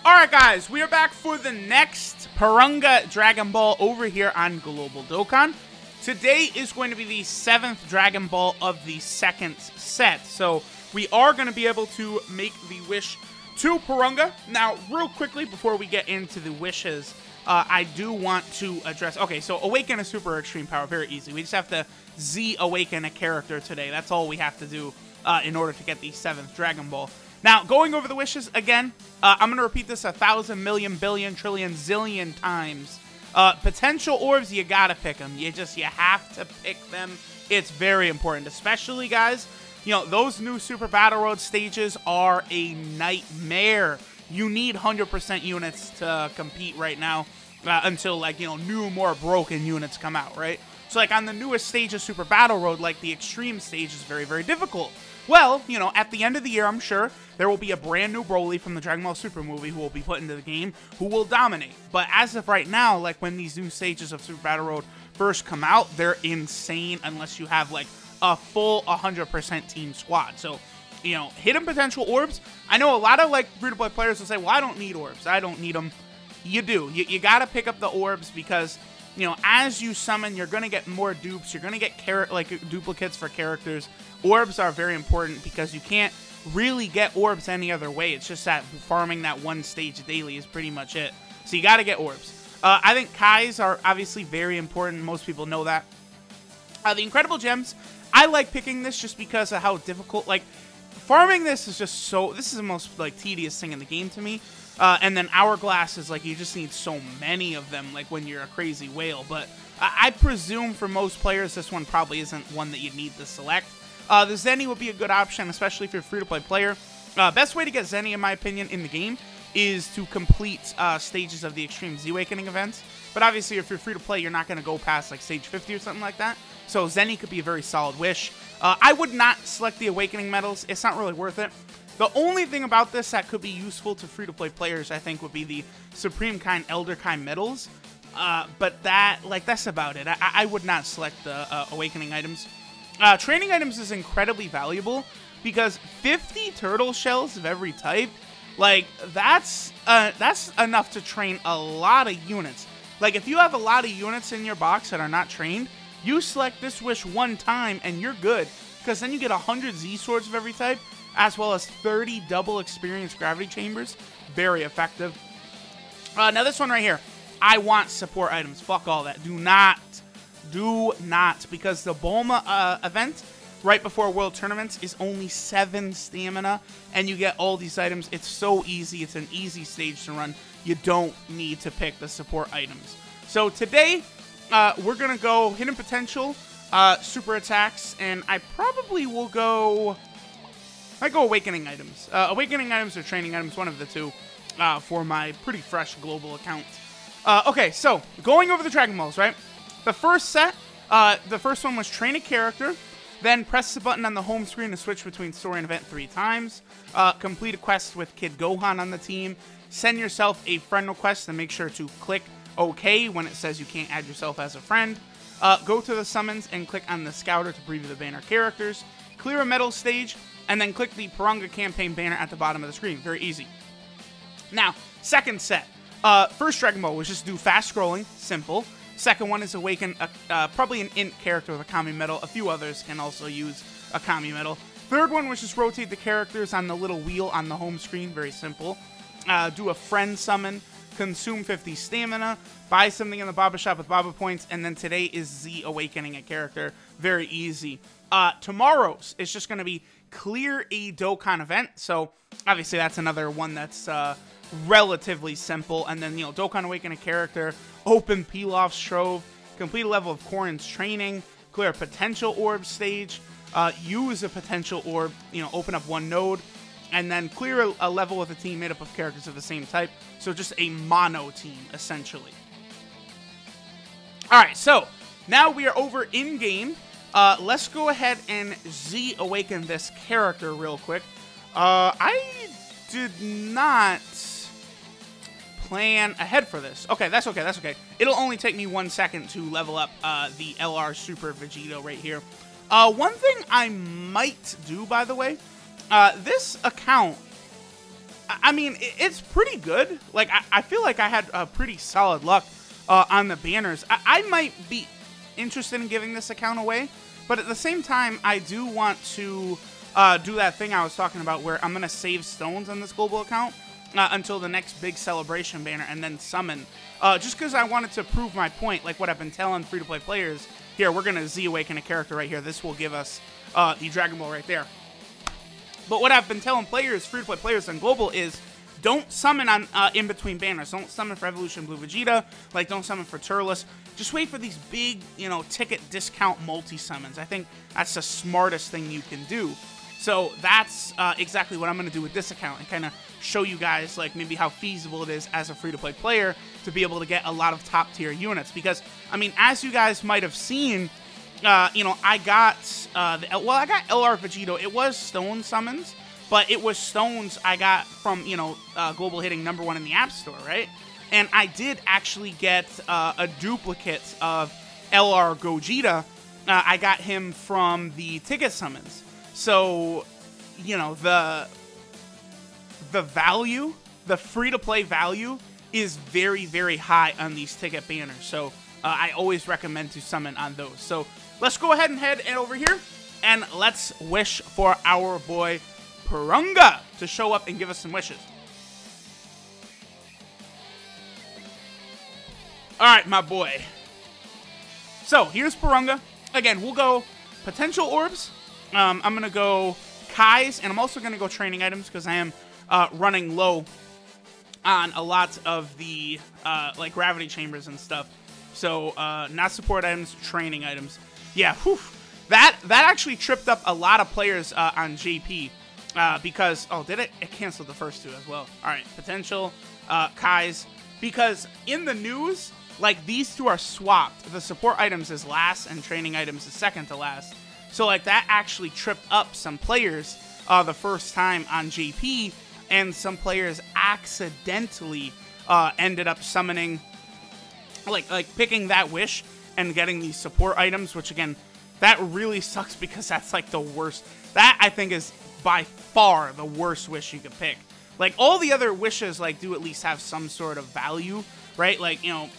Alright guys, we are back for the next Porunga Dragon Ball over here on Global Dokkan. Today is going to be the 7th Dragon Ball of the second set. So we are going to be able to make the wish to Porunga. Now, real quickly before we get into the wishes, I do want to address... Okay, so awaken a super extreme power, very easy. We just have to Z awaken a character today. That's all we have to do in order to get the 7th Dragon Ball. Now, going over the wishes again, I'm going to repeat this 1,000 million billion trillion zillion times. Potential orbs, you gotta pick them. You have to pick them. It's very important, especially, guys, you know, those new Super Battle Road stages are a nightmare. You need 100% units to compete right now until, like, you know, new, more broken units come out, right? So, like, on the newest stage of Super Battle Road, like, the extreme stage is very, very difficult. Well, you know, at the end of the year, I'm sure there will be a brand new Broly from the Dragon Ball Super movie who will be put into the game, who will dominate. But as of right now, like, when these new stages of Super Battle Road first come out, they're insane unless you have, like, a full 100% team squad. So, you know, hidden potential orbs. I know a lot of, like, free-to-play players will say, well, I don't need orbs. I don't need them. You do. You gotta pick up the orbs because, you know, as you summon, you're going to get more dupes. You're going to get duplicates for characters. Orbs are very important because you can't really get orbs any other way. It's just that farming that one stage daily is pretty much it. So you got to get orbs. I think Kais are obviously very important. Most people know that. The Incredible Gems, I like picking this just because of how difficult, like, farming this is just so, this is the most, like, tedious thing in the game to me. And then Hourglass is, like, you just need so many of them, like, when you're a crazy whale. But I presume for most players, this one probably isn't one that you need to select. The Zenny would be a good option, especially if you're a free-to-play player. Best way to get Zenny, in my opinion, in the game is to complete stages of the Extreme Z-Awakening events. But obviously, if you're free-to-play, you're not going to go past, like, stage 50 or something like that. So Zenny could be a very solid wish. I would not select the Awakening medals. It's not really worth it. The only thing about this that could be useful to free-to-play players, I think, would be the Supreme Kind, Elder Kind medals. But that, like, that's about it. I would not select the Awakening items. Training items is incredibly valuable because 50 turtle shells of every type, like, that's enough to train a lot of units. Like, if you have a lot of units in your box that are not trained, you select this wish one time and you're good, because then you get 100 Z-Swords of every type, as well as 30 double experience gravity chambers. Very effective. Now this one right here, I want support items. Fuck all that. Do not, because the Bulma event right before World Tournaments is only 7 stamina, and you get all these items. It's so easy. It's an easy stage to run. You don't need to pick the support items. So today, we're going to go Hidden Potential, Super Attacks, and I probably will go... I go Awakening items. Awakening items or Training items, one of the two, for my pretty fresh global account. Okay, so, going over the Dragon Balls, right? The first set, the first one was train a character, then press the button on the home screen to switch between story and event 3 times, complete a quest with Kid Gohan on the team, send yourself a friend request and make sure to click OK when it says you can't add yourself as a friend, go to the summons and click on the Scouter to preview the banner characters, clear a medal stage, and then click the Porunga campaign banner at the bottom of the screen. Very easy. Now, second set. First Dragon Ball was just do fast scrolling, simple. Second one is awaken probably an int character with a Kami medal. A few others can also use a Kami medal. Third one was just rotate the characters on the little wheel on the home screen. Very simple. Do a friend summon, consume 50 stamina, buy something in the Baba shop with Baba points, and then today is Z awakening a character. Very easy. Tomorrow's is just going to be clear a Dokkan event. So obviously that's another one that's relatively simple. And then, you know, Dokkan awaken a character, open Pilaf's Trove, complete a level of Korin's training, clear a potential orb stage, use a potential orb, you know, open up one node, and then clear a level with a team made up of characters of the same type. So just a mono team, essentially. Alright, so now we are over in-game. Let's go ahead and Z-awaken this character real quick. I did not plan ahead for this. Okay, that's okay, that's okay. It'll only take me 1 second to level up the LR Super Vegito right here. One thing I might do, by the way, this account I mean, it's pretty good. Like, I feel like I had a pretty solid luck on the banners. I might be interested in giving this account away, but at the same time, I do want to do that thing I was talking about where I'm going to save stones on this global account until the next big celebration banner and then summon. Just because I wanted to prove my point, like what I've been telling free-to-play players. Here, we're going to Z-Awaken a character right here. This will give us the Dragon Ball right there. But what I've been telling players, free-to-play players on Global is don't summon on in between banners. Don't summon for Evolution Blue Vegeta. Like, don't summon for Turles. Just wait for these big, you know, ticket discount multi-summons. I think that's the smartest thing you can do. So that's exactly what I'm going to do with this account and kind of show you guys, like, maybe how feasible it is as a free-to-play player to be able to get a lot of top-tier units. Because, I mean, as you guys might have seen, you know, I got, I got LR Vegito. It was stone summons, but it was stones I got from, you know, Global hitting #1 in the App Store, right? And I did actually get a duplicate of LR Gogeta. I got him from the ticket summons. So, you know, the value, the free-to-play value is very, very high on these ticket banners. So, I always recommend to summon on those. So, let's go ahead and head over here, and let's wish for our boy Porunga to show up and give us some wishes. Alright, my boy. So, here's Porunga. Again, we'll go potential orbs. I'm going to go Kai's, and I'm also going to go training items because I am running low on a lot of the like gravity chambers and stuff. So, not support items, training items. Yeah, whew. That actually tripped up a lot of players on JP because, oh, did it? It canceled the first two as well. All right, potential Kai's. Because in the news, like, these two are swapped. The support items is last and training items is second to last. So, like, that actually tripped up some players the first time on JP, and some players accidentally ended up summoning, like picking that wish and getting these support items, which, again, that really sucks because that's, like, the worst. That, I think, is by far the worst wish you could pick. Like, all the other wishes, like, do at least have some sort of value, right? Like, you know,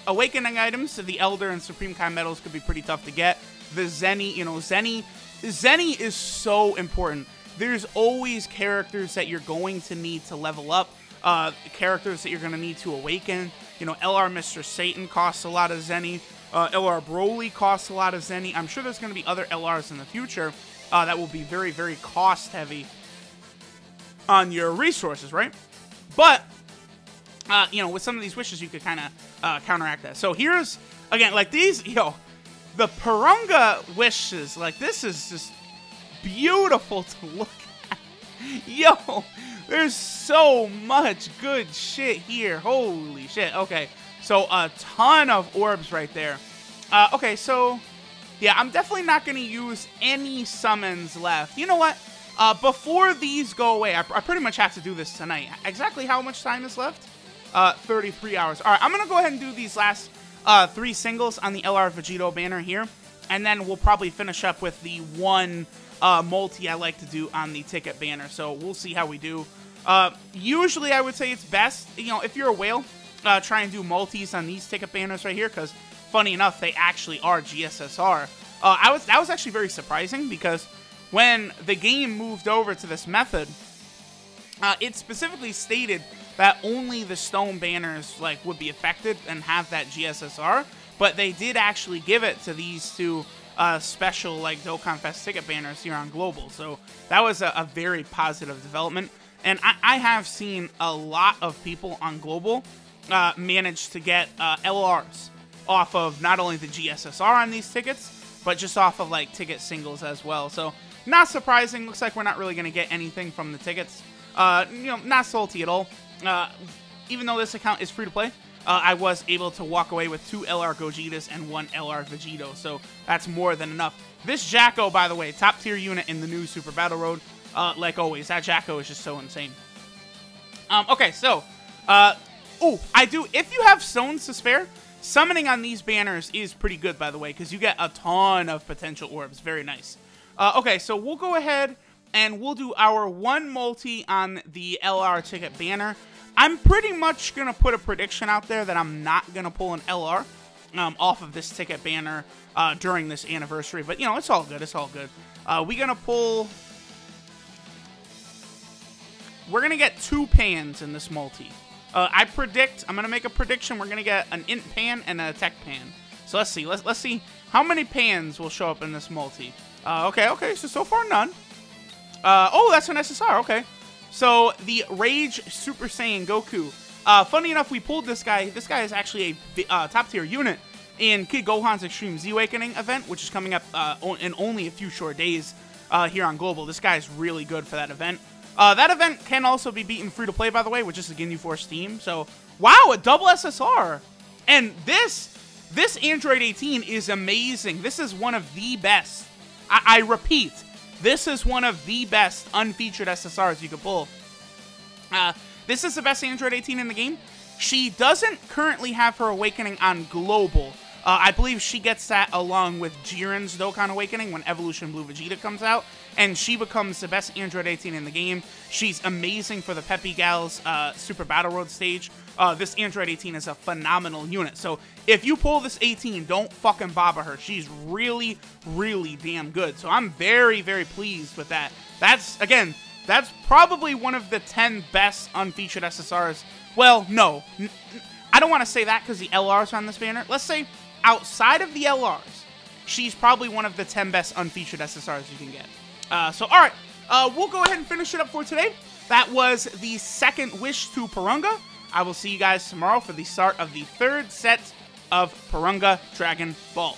awakening items, so the Elder and Supreme Kai medals could be pretty tough to get. The Zenny, you know, Zenny is so important. There's always characters that you're going to need to level up, characters that you're going to need to awaken. You know, LR Mr. Satan costs a lot of Zenny. LR Broly costs a lot of Zenny. I'm sure there's going to be other LRs in the future that will be very, very cost-heavy on your resources, right? But, you know, with some of these wishes, you could kind of counteract that. So here's, again, like these, yo, the Porunga wishes, like, this is just beautiful to look at. Yo, there's so much good shit here. Holy shit. Okay, so a ton of orbs right there. Okay, so, yeah, I'm definitely not going to use any summons left. You know what? Before these go away, I pretty much have to do this tonight. Exactly how much time is left? 33 hours. All right, I'm going to go ahead and do these last 3 singles on the LR Vegito banner here, and then we'll probably finish up with the one multi I like to do on the ticket banner. So we'll see how we do. Usually, I would say it's best, you know, if you're a whale, try and do multis on these ticket banners right here, because funny enough, they actually are GSSR. That was actually very surprising because when the game moved over to this method, it specifically stated that only the stone banners like would be affected and have that GSSR, but they did actually give it to these two special like Dokkan Fest ticket banners here on Global. So that was a very positive development, and I have seen a lot of people on Global manage to get LRs off of not only the GSSR on these tickets, but just off of like ticket singles as well. So not surprising. Looks like we're not really going to get anything from the tickets. You know, not salty at all. Even though this account is free to play, I was able to walk away with 2 LR Gogetas and 1 LR Vegito, so that's more than enough. This Jacko, by the way, top tier unit in the new Super Battle Road. Like always, that Jacko is just so insane. Okay, so, I do, if you have stones to spare, summoning on these banners is pretty good, by the way, because you get a ton of potential orbs. Very nice. Okay, so we'll go ahead and we'll do our one multi on the LR ticket banner. I'm pretty much going to put a prediction out there that I'm not going to pull an LR off of this ticket banner during this anniversary. But, you know, it's all good. It's all good. We're going to pull... We're going to get 2 pans in this multi. I'm going to make a prediction. We're going to get an int pan and a tech pan. So let's see. Let's see how many pans will show up in this multi. Okay. So far, none. Oh, that's an SSR. Okay. So the Rage Super Saiyan Goku. Funny enough, we pulled this guy. This guy is actually a top tier unit in Kid Gohan's Extreme Z Awakening event, which is coming up in only a few short days here on Global. This guy is really good for that event. That event can also be beaten free to play, by the way, with just a Ginyu Force Steam. So, wow, a double SSR. And this Android 18 is amazing. This is one of the best. I repeat, this is one of the best unfeatured SSRs you could pull. This is the best Android 18 in the game. She doesn't currently have her Awakening on Global. I believe she gets that along with Jiren's Dokkan Awakening when Evolution Blue Vegeta comes out, and she becomes the best Android 18 in the game. She's amazing for the Peppy Gals Super Battle Road stage. This Android 18 is a phenomenal unit. So if you pull this 18, don't fucking bother her. She's really, really damn good. So I'm very, very pleased with that. That's probably one of the 10 best unfeatured SSRs. Well, no. I don't want to say that because the LRs are on this banner. Let's say outside of the LRs, she's probably one of the 10 best unfeatured SSRs you can get. So, alright, we'll go ahead and finish it up for today. That was the second Wish to Porunga. I will see you guys tomorrow for the start of the 3rd set of Porunga Dragon Ball.